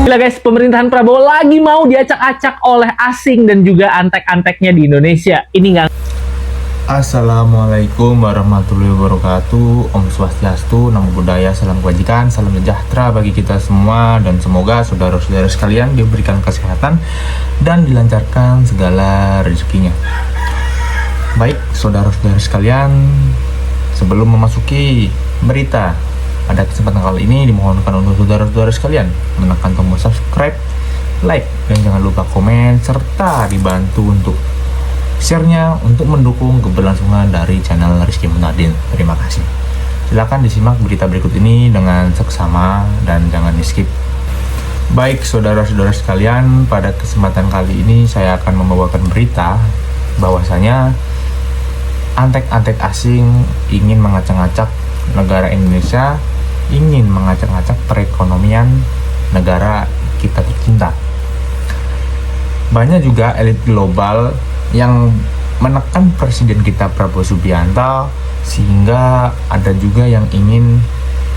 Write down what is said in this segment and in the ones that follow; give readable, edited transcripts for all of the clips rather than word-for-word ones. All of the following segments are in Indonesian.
Gila guys, pemerintahan Prabowo lagi mau diacak-acak oleh asing dan juga antek-anteknya di Indonesia. Ini nggak. Assalamualaikum warahmatullahi wabarakatuh. Om Swastiastu, Namo Buddhaya, salam kebajikan, salam sejahtera bagi kita semua. Dan semoga saudara-saudara sekalian diberikan kesehatan dan dilancarkan segala rezekinya. Baik, saudara-saudara sekalian, sebelum memasuki berita, pada kesempatan kali ini dimohonkan untuk saudara-saudara sekalian menekan tombol subscribe, like, dan jangan lupa komen, serta dibantu untuk share-nya untuk mendukung keberlangsungan dari channel Rizky Munardin. Terima kasih. Silakan disimak berita berikut ini dengan seksama dan jangan di-skip. Baik, saudara-saudara sekalian, pada kesempatan kali ini saya akan membawakan berita bahwasanya antek-antek asing ingin mengacak-acak negara Indonesia, ingin mengacak-acak perekonomian negara kita tercinta. Banyak juga elit global yang menekan presiden kita Prabowo Subianto, sehingga ada juga yang ingin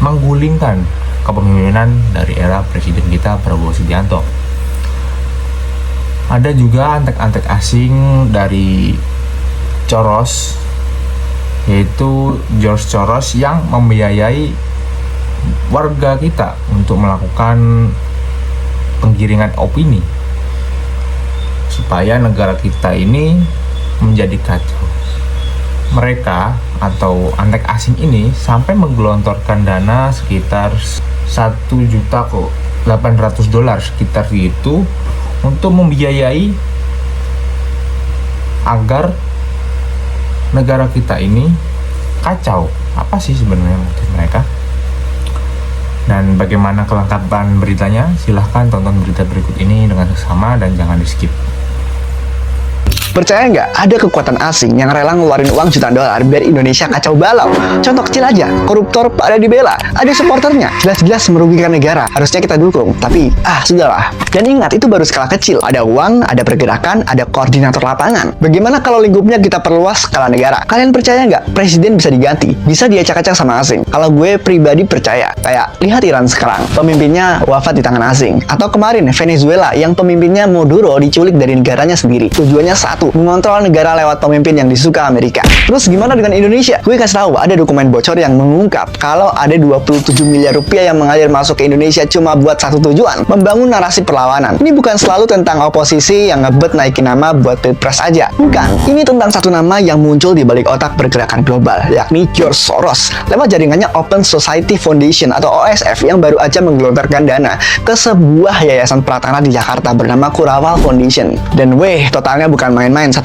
menggulingkan kepemimpinan dari era presiden kita Prabowo Subianto. Ada juga antek-antek asing dari Soros, yaitu George Soros, yang membiayai warga kita untuk melakukan penggiringan opini supaya negara kita ini menjadi kacau. Mereka atau antek asing ini sampai menggelontorkan dana sekitar 1.800.000 dolar sekitar itu untuk membiayai agar negara kita ini kacau. Apa sih sebenarnya motif mereka? Dan bagaimana kelengkapan beritanya? Silahkan tonton berita berikut ini dengan seksama dan jangan di-skip. Percaya nggak ada kekuatan asing yang rela ngeluarin uang jutaan dolar biar Indonesia kacau balau? Contoh kecil aja, koruptor pada dibela, ada supporternya, jelas-jelas merugikan negara, harusnya kita dukung. Tapi, sudahlah. Dan ingat, itu baru skala kecil. Ada uang, ada pergerakan, ada koordinator lapangan. Bagaimana kalau lingkupnya kita perluas skala negara? Kalian percaya nggak presiden bisa diganti? Bisa diacak-acak sama asing? Kalau gue pribadi percaya. Kayak, lihat Iran sekarang, pemimpinnya wafat di tangan asing. Atau kemarin, Venezuela yang pemimpinnya Maduro diculik dari negaranya sendiri. Tujuannya satu, mengontrol negara lewat pemimpin yang disuka Amerika. Terus gimana dengan Indonesia? Gue kasih tahu, ada dokumen bocor yang mengungkap kalau ada 27 miliar rupiah yang mengalir masuk ke Indonesia cuma buat satu tujuan, membangun narasi perlawanan. Ini bukan selalu tentang oposisi yang ngebet naikin nama buat pilpres aja. Bukan, ini tentang satu nama yang muncul di balik otak pergerakan global, yakni George Soros, lewat jaringannya Open Society Foundation atau OSF yang baru aja menggelontorkan dana ke sebuah yayasan pratana di Jakarta bernama Kurawal Foundation. Dan totalnya bukan main 1,8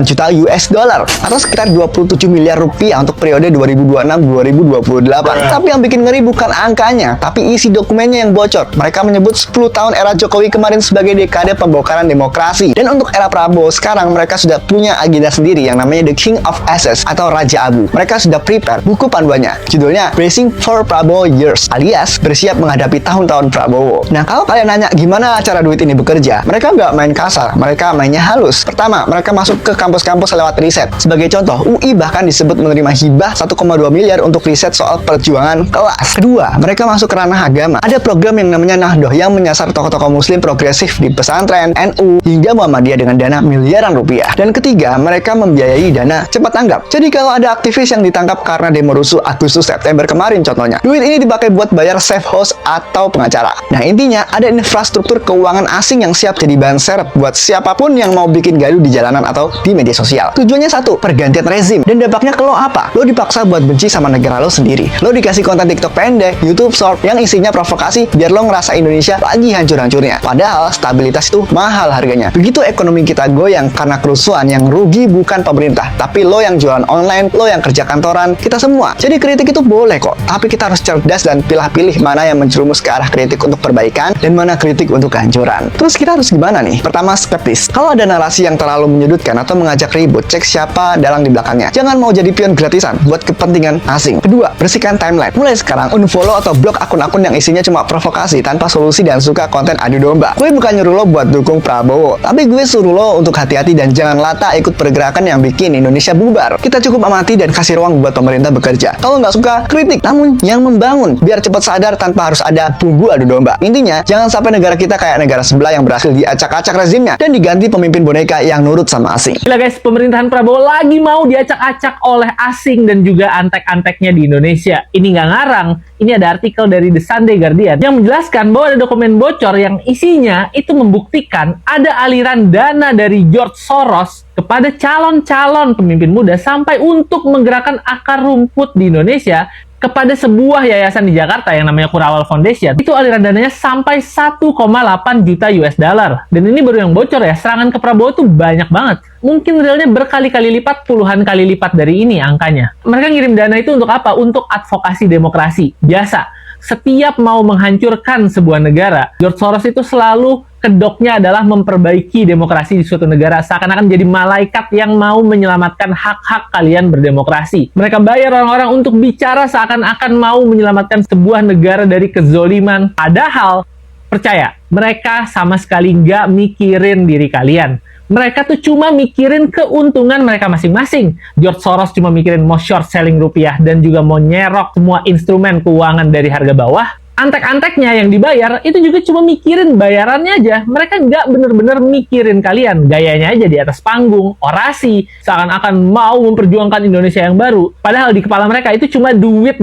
juta US dollar atau sekitar 27 miliar rupiah untuk periode 2026-2028. Tapi yang bikin ngeri bukan angkanya, tapi isi dokumennya yang bocor. Mereka menyebut 10 tahun era Jokowi kemarin sebagai dekade pembongkaran demokrasi. Dan untuk era Prabowo sekarang mereka sudah punya agenda sendiri yang namanya The King of Asses atau Raja Abu. Mereka sudah prepare buku panduannya. Judulnya Bracing for Prabowo Years, alias bersiap menghadapi tahun-tahun Prabowo. Nah, kalau kalian nanya gimana cara duit ini bekerja, mereka nggak main kasar, mereka mainnya halus. Pertama, mereka masuk ke kampus-kampus lewat riset. Sebagai contoh, UI bahkan disebut menerima hibah 1,2 miliar untuk riset soal perjuangan kelas. Kedua, mereka masuk ke ranah agama. Ada program yang namanya Nahdoh yang menyasar tokoh-tokoh muslim progresif di pesantren, NU, hingga Muhammadiyah dengan dana miliaran rupiah. Dan ketiga, mereka membiayai dana cepat tanggap. Jadi kalau ada aktivis yang ditangkap karena demo rusuh Agustus September kemarin contohnya, duit ini dipakai buat bayar safe house atau pengacara. Nah, intinya ada infrastruktur keuangan asing yang siap jadi bahan serep buat siapapun yang mau bikin gaduh di jalanan atau di media sosial. Tujuannya satu, pergantian rezim. Dan dampaknya ke lo apa? Lo dipaksa buat benci sama negara lo sendiri. Lo dikasih konten TikTok pendek, YouTube Short yang isinya provokasi biar lo ngerasa Indonesia lagi hancur-hancurnya. Padahal stabilitas itu mahal harganya. Begitu ekonomi kita goyang karena kerusuhan, yang rugi bukan pemerintah, tapi lo yang jualan online, lo yang kerja kantoran, kita semua. Jadi kritik itu boleh kok, tapi kita harus cerdas dan pilih-pilih mana yang menjerumus ke arah kritik untuk perbaikan dan mana kritik untuk kehancuran. Terus kita harus gimana nih? Pertama, skeptis. Kalau ada narasi yang terlalu selalu menyudutkan atau mengajak ribut, cek siapa dalang di belakangnya. Jangan mau jadi pion gratisan buat kepentingan asing. Kedua, bersihkan timeline. Mulai sekarang unfollow atau blok akun-akun yang isinya cuma provokasi tanpa solusi dan suka konten adu domba. Gue bukan nyuruh lo buat dukung Prabowo, tapi gue suruh lo untuk hati-hati dan jangan lata ikut pergerakan yang bikin Indonesia bubar. Kita cukup amati dan kasih ruang buat pemerintah bekerja. Kalau nggak suka, kritik, namun yang membangun, biar cepat sadar tanpa harus ada bumbu adu domba. Intinya, jangan sampai negara kita kayak negara sebelah yang berhasil diacak-acak rezimnya dan diganti pemimpin boneka yang nurut sama asing. Gila guys, pemerintahan Prabowo lagi mau diacak-acak oleh asing dan juga antek-anteknya di Indonesia. Ini nggak ngarang, ini ada artikel dari The Sunday Guardian yang menjelaskan bahwa ada dokumen bocor yang isinya itu membuktikan ada aliran dana dari George Soros kepada calon-calon pemimpin muda sampai untuk menggerakkan akar rumput di Indonesia kepada sebuah yayasan di Jakarta yang namanya Kurawal Foundation. Itu aliran dananya sampai 1,8 juta US dollar. Dan ini baru yang bocor ya, serangan ke Prabowo tuh banyak banget. Mungkin realnya berkali-kali lipat, puluhan kali lipat dari ini angkanya. Mereka ngirim dana itu untuk apa? Untuk advokasi demokrasi. Biasa, setiap mau menghancurkan sebuah negara, George Soros itu selalu kedoknya adalah memperbaiki demokrasi di suatu negara, seakan-akan jadi malaikat yang mau menyelamatkan hak-hak kalian berdemokrasi. Mereka bayar orang-orang untuk bicara seakan-akan mau menyelamatkan sebuah negara dari kezoliman. Padahal, percaya, mereka sama sekali nggak mikirin diri kalian. Mereka tuh cuma mikirin keuntungan mereka masing-masing. George Soros cuma mikirin mau short selling rupiah dan juga mau nyerok semua instrumen keuangan dari harga bawah. Antek-anteknya yang dibayar itu juga cuma mikirin bayarannya aja. Mereka nggak bener-bener mikirin kalian. Gayanya aja di atas panggung, orasi, seakan-akan mau memperjuangkan Indonesia yang baru. Padahal di kepala mereka itu cuma duit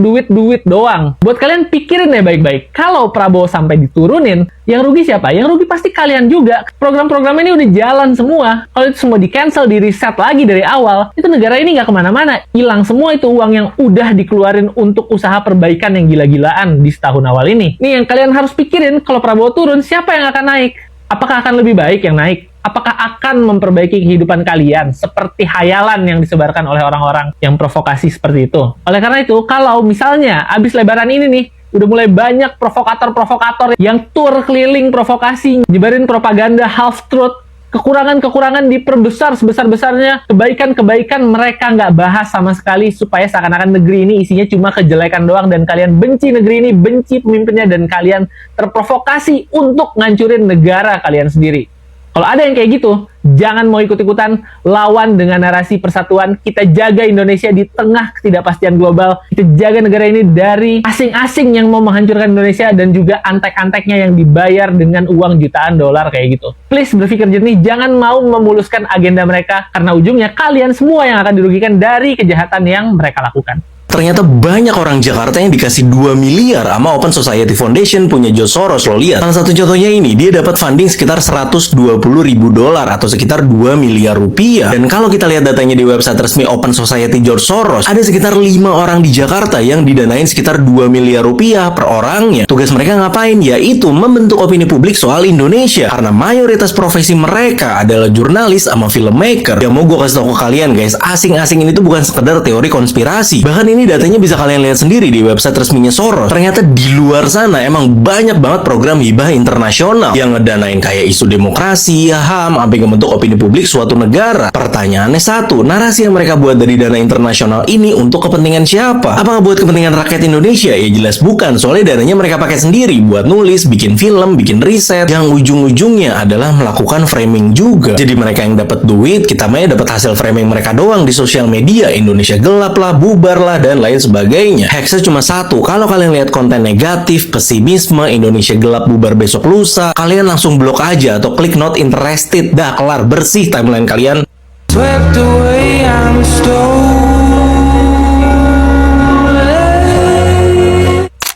doang. Buat kalian pikirin ya baik-baik. Kalau Prabowo sampai diturunin, yang rugi siapa? Yang rugi pasti kalian juga. Program-program ini udah jalan semua. Kalau itu semua di-cancel, di-reset lagi dari awal, itu negara ini nggak kemana-mana. Hilang semua itu uang yang udah dikeluarin untuk usaha perbaikan yang gila-gilaan di setahun awal ini. Nih yang kalian harus pikirin, kalau Prabowo turun, siapa yang akan naik? Apakah akan lebih baik yang naik? Apakah akan memperbaiki kehidupan kalian seperti hayalan yang disebarkan oleh orang-orang yang provokasi seperti itu? Oleh karena itu, kalau misalnya abis lebaran ini nih, udah mulai banyak provokator-provokator yang tur keliling provokasi, nyebarin propaganda half-truth, kekurangan-kekurangan diperbesar sebesar-besarnya, kebaikan-kebaikan mereka nggak bahas sama sekali, supaya seakan-akan negeri ini isinya cuma kejelekan doang, dan kalian benci negeri ini, benci pemimpinnya, dan kalian terprovokasi untuk ngancurin negara kalian sendiri. Kalau ada yang kayak gitu, jangan mau ikut-ikutan, lawan dengan narasi persatuan. Kita jaga Indonesia di tengah ketidakpastian global. Kita jaga negara ini dari asing-asing yang mau menghancurkan Indonesia dan juga antek-anteknya yang dibayar dengan uang jutaan dolar kayak gitu. Please berpikir jernih, jangan mau memuluskan agenda mereka, karena ujungnya kalian semua yang akan dirugikan dari kejahatan yang mereka lakukan. Ternyata banyak orang Jakarta yang dikasih 2 miliar sama Open Society Foundation punya George Soros, lo lihat. Salah satu contohnya ini, dia dapat funding sekitar 120 ribu dolar atau sekitar 2 miliar rupiah. Dan kalau kita lihat datanya di website resmi Open Society George Soros, ada sekitar 5 orang di Jakarta yang didanain sekitar 2 miliar rupiah per orangnya. Tugas mereka ngapain? Yaitu membentuk opini publik soal Indonesia. Karena mayoritas profesi mereka adalah jurnalis sama filmmaker. Ya mau gue kasih tau ke kalian guys, asing-asing ini tuh bukan sekedar teori konspirasi. Bahkan ini datanya bisa kalian lihat sendiri di website resminya Soros. Ternyata di luar sana emang banyak banget program hibah internasional yang ngedanain kayak isu demokrasi, HAM, sampai ngebentuk opini publik suatu negara. Pertanyaannya satu, narasi yang mereka buat dari dana internasional ini untuk kepentingan siapa? Apakah buat kepentingan rakyat Indonesia? Ya jelas bukan, soalnya dananya mereka pakai sendiri buat nulis, bikin film, bikin riset, yang ujung-ujungnya adalah melakukan framing juga. Jadi mereka yang dapat duit, kita mah dapat hasil framing mereka doang di sosial media. Indonesia gelap lah, bubar lah, dan lain sebagainya. Hacksnya cuma satu, kalau kalian lihat konten negatif, pesimisme, Indonesia gelap bubar besok lusa, kalian langsung blok aja atau klik not interested, dah kelar, bersih timeline kalian. Swept away, I'm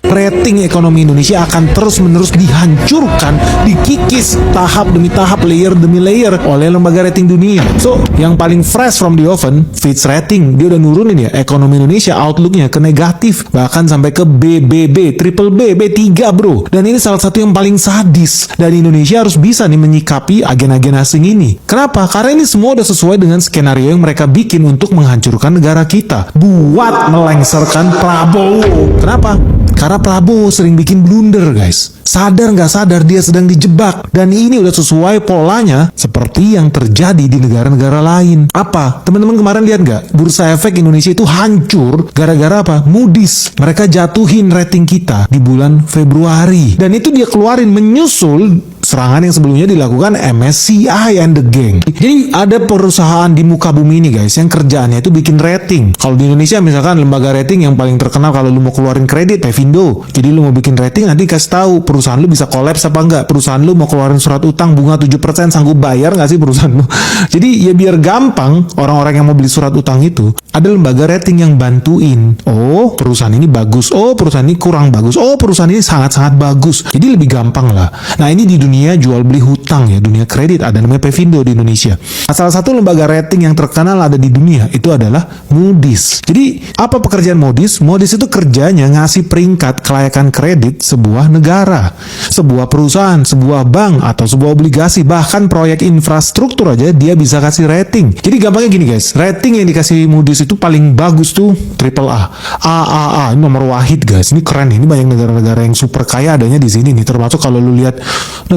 Rating ekonomi Indonesia akan terus-menerus dihancurkan, dikikis tahap demi tahap, layer demi layer oleh lembaga rating dunia. So, yang paling fresh from the oven, Fitch Rating, dia udah nurunin ya ekonomi Indonesia outlooknya ke negatif, bahkan sampai ke BBB, triple B, B3 bro. Dan ini salah satu yang paling sadis. Dan Indonesia harus bisa nih menyikapi agen-agen asing ini. Kenapa? Karena ini semua udah sesuai dengan skenario yang mereka bikin untuk menghancurkan negara kita, buat melengsarkan Prabowo. Kenapa? Karena Karena Prabowo sering bikin blunder guys. Sadar nggak sadar dia sedang dijebak. Dan ini udah sesuai polanya seperti yang terjadi di negara-negara lain. Apa? Teman-teman kemarin lihat nggak? Bursa efek Indonesia itu hancur gara-gara apa? Moody's. Mereka jatuhin rating kita di bulan Februari. Dan itu dia keluarin menyusul serangan yang sebelumnya dilakukan MSCI and the gang. Jadi ada perusahaan di muka bumi ini guys yang kerjaannya itu bikin rating. Kalau di Indonesia misalkan lembaga rating yang paling terkenal kalau lu mau keluarin kredit Pevindo. Jadi lu mau bikin rating nanti kasih tahu perusahaan lu bisa kolaps apa enggak. Perusahaan lu mau keluarin surat utang bunga 7% sanggup bayar nggak sih perusahaan lu? Jadi ya biar gampang orang-orang yang mau beli surat utang itu ada lembaga rating yang bantuin. Oh perusahaan ini bagus. Oh perusahaan ini kurang bagus. Oh perusahaan ini sangat-sangat bagus. Jadi lebih gampang lah. Nah ini di dunia jual beli hutang ya, dunia kredit ada namanya Pevindo di Indonesia. Salah satu lembaga rating yang terkenal ada di dunia itu adalah Moody's. Jadi apa pekerjaan Moody's? Moody's itu kerjanya ngasih peringkat kelayakan kredit sebuah negara, sebuah perusahaan, sebuah bank atau sebuah obligasi, bahkan proyek infrastruktur aja dia bisa kasih rating. Jadi gampangnya gini guys, rating yang dikasih Moody's itu paling bagus tuh AAA, AAA ini nomor wahid guys. Ini keren, ini banyak negara-negara yang super kaya adanya di sini nih. Termasuk kalau lu lihat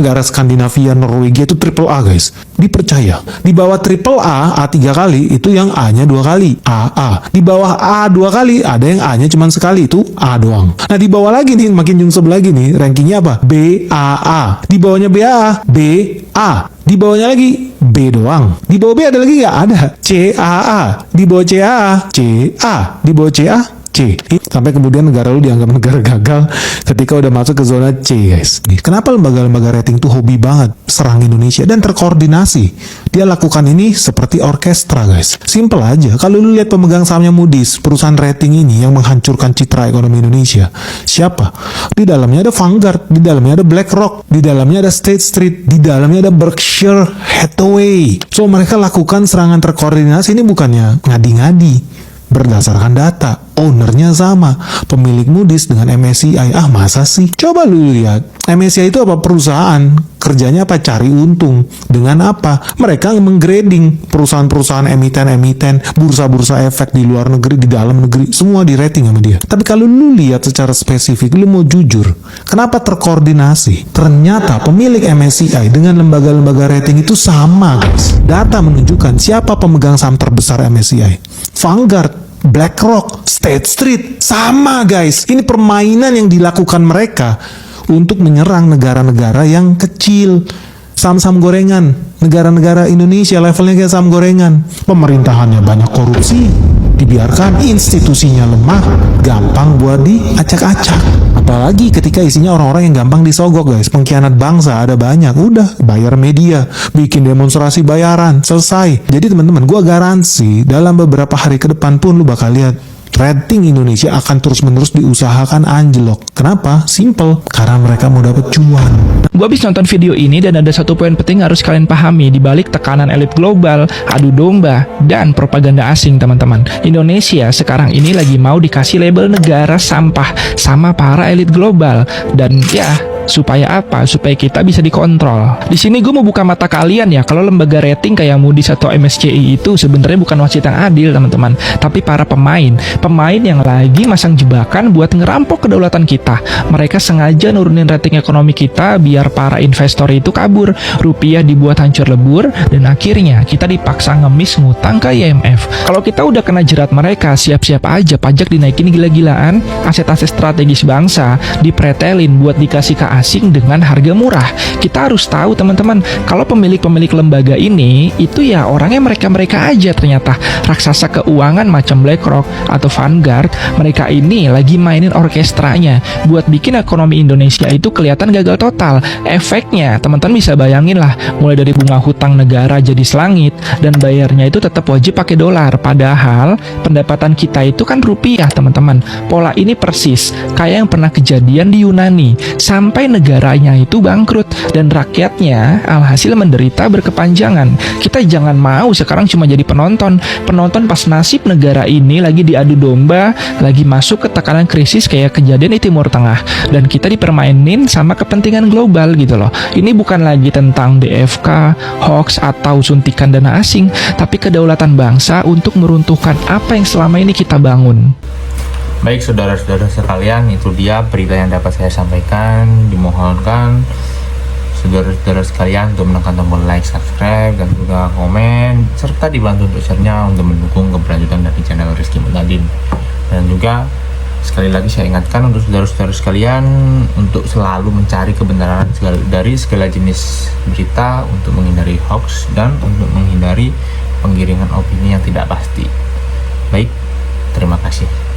negara Skandinavia, Norwegia itu AAA guys. Dipercaya. Di bawah AAA A 3 kali itu yang A-nya 2 kali, AA. Di bawah A 2 kali ada yang A-nya cuma sekali, itu A doang. Nah di bawah lagi nih, makin nyungsep lagi nih, rankingnya apa? BAA. Di bawahnya BAA, BA. Di bawahnya lagi B doang. Di bawah B ada lagi nggak? Ada. CAA. Di bawah CAA, CA. Di bawah CA, C. Sampai kemudian negara lu dianggap negara gagal ketika udah masuk ke zona C guys. Kenapa lembaga-lembaga rating tuh hobi banget serang Indonesia dan terkoordinasi? Dia lakukan ini seperti orkestra guys. Simple aja. Kalau lu lihat pemegang sahamnya Moody's, perusahaan rating ini yang menghancurkan citra ekonomi Indonesia, siapa? Di dalamnya ada Vanguard, di dalamnya ada BlackRock, di dalamnya ada State Street, di dalamnya ada Berkshire Hathaway. So mereka lakukan serangan terkoordinasi ini bukannya ngadi-ngadi. Berdasarkan data, ownernya sama, pemilik Moody's dengan MSCI. Ah masa sih? Coba lu lihat, MSCI itu apa? Perusahaan, kerjanya apa? Cari untung. Dengan apa? Mereka menggrading perusahaan-perusahaan emiten-emiten, bursa-bursa efek di luar negeri, di dalam negeri, semua di rating sama dia. Tapi kalau lu lihat secara spesifik, lu mau jujur, kenapa terkoordinasi? Ternyata pemilik MSCI dengan lembaga-lembaga rating itu sama guys. Data menunjukkan siapa pemegang saham terbesar MSCI. Vanguard, BlackRock, State Street, sama guys. Ini permainan yang dilakukan mereka untuk menyerang negara-negara yang kecil. Saham-saham gorengan, negara-negara Indonesia levelnya kayak saham gorengan. Pemerintahannya banyak korupsi, dibiarkan, institusinya lemah, gampang buat diacak-acak. Apalagi ketika isinya orang-orang yang gampang disogok guys. Pengkhianat bangsa ada banyak. Udah, bayar media, bikin demonstrasi bayaran, selesai. Jadi teman-teman, gua garansi dalam beberapa hari ke depan pun lu bakal lihat rating Indonesia akan terus-menerus diusahakan anjlok. Kenapa? Simple, karena mereka mau dapat cuan. Gue habis nonton video ini dan ada satu poin penting harus kalian pahami di balik tekanan elit global, adu domba, dan propaganda asing teman-teman. Indonesia sekarang ini lagi mau dikasih label negara sampah sama para elit global. Dan ya, supaya apa? Supaya kita bisa dikontrol. Di sini gue mau buka mata kalian ya, kalau lembaga rating kayak Moody's atau MSCI itu sebenarnya bukan wasit yang adil teman-teman, tapi para pemain yang lagi masang jebakan buat ngerampok kedaulatan kita. Mereka sengaja nurunin rating ekonomi kita biar para investor itu kabur, rupiah dibuat hancur lebur, dan akhirnya kita dipaksa ngemis ngutang ke IMF. Kalau kita udah kena jerat mereka, siap-siap aja pajak dinaikin gila-gilaan, aset-aset strategis bangsa dipretelin buat dikasih ke asing dengan harga murah. Kita harus tahu teman-teman, kalau pemilik-pemilik lembaga ini itu ya orangnya mereka-mereka aja ternyata. Raksasa keuangan macam BlackRock atau Vanguard, mereka ini lagi mainin orkestranya buat bikin ekonomi Indonesia itu kelihatan gagal total. Efeknya teman-teman bisa bayangin lah, mulai dari bunga hutang negara jadi selangit dan bayarnya itu tetap wajib pakai dolar, padahal pendapatan kita itu kan rupiah teman-teman. Pola ini persis kayak yang pernah kejadian di Yunani, sampai negaranya itu bangkrut dan rakyatnya alhasil menderita berkepanjangan. Kita jangan mau sekarang cuma jadi penonton pas nasib negara ini lagi diadu domba, lagi masuk ke tekanan krisis kayak kejadian di Timur Tengah, dan kita dipermainin sama kepentingan global gitu loh. Ini bukan lagi tentang DFK, hoax, atau suntikan dana asing, tapi kedaulatan bangsa untuk meruntuhkan apa yang selama ini kita bangun. Baik saudara-saudara sekalian, itu dia berita yang dapat saya sampaikan. Dimohonkan saudara-saudara sekalian untuk menekan tombol like, subscribe, dan juga komen, serta dibantu untuk share-nya untuk mendukung keberlanjutan dari channel Rizky Mutadin. Dan juga sekali lagi saya ingatkan untuk saudara-saudara sekalian untuk selalu mencari kebenaran dari segala jenis berita untuk menghindari hoax dan untuk menghindari penggiringan opini yang tidak pasti. Baik, terima kasih.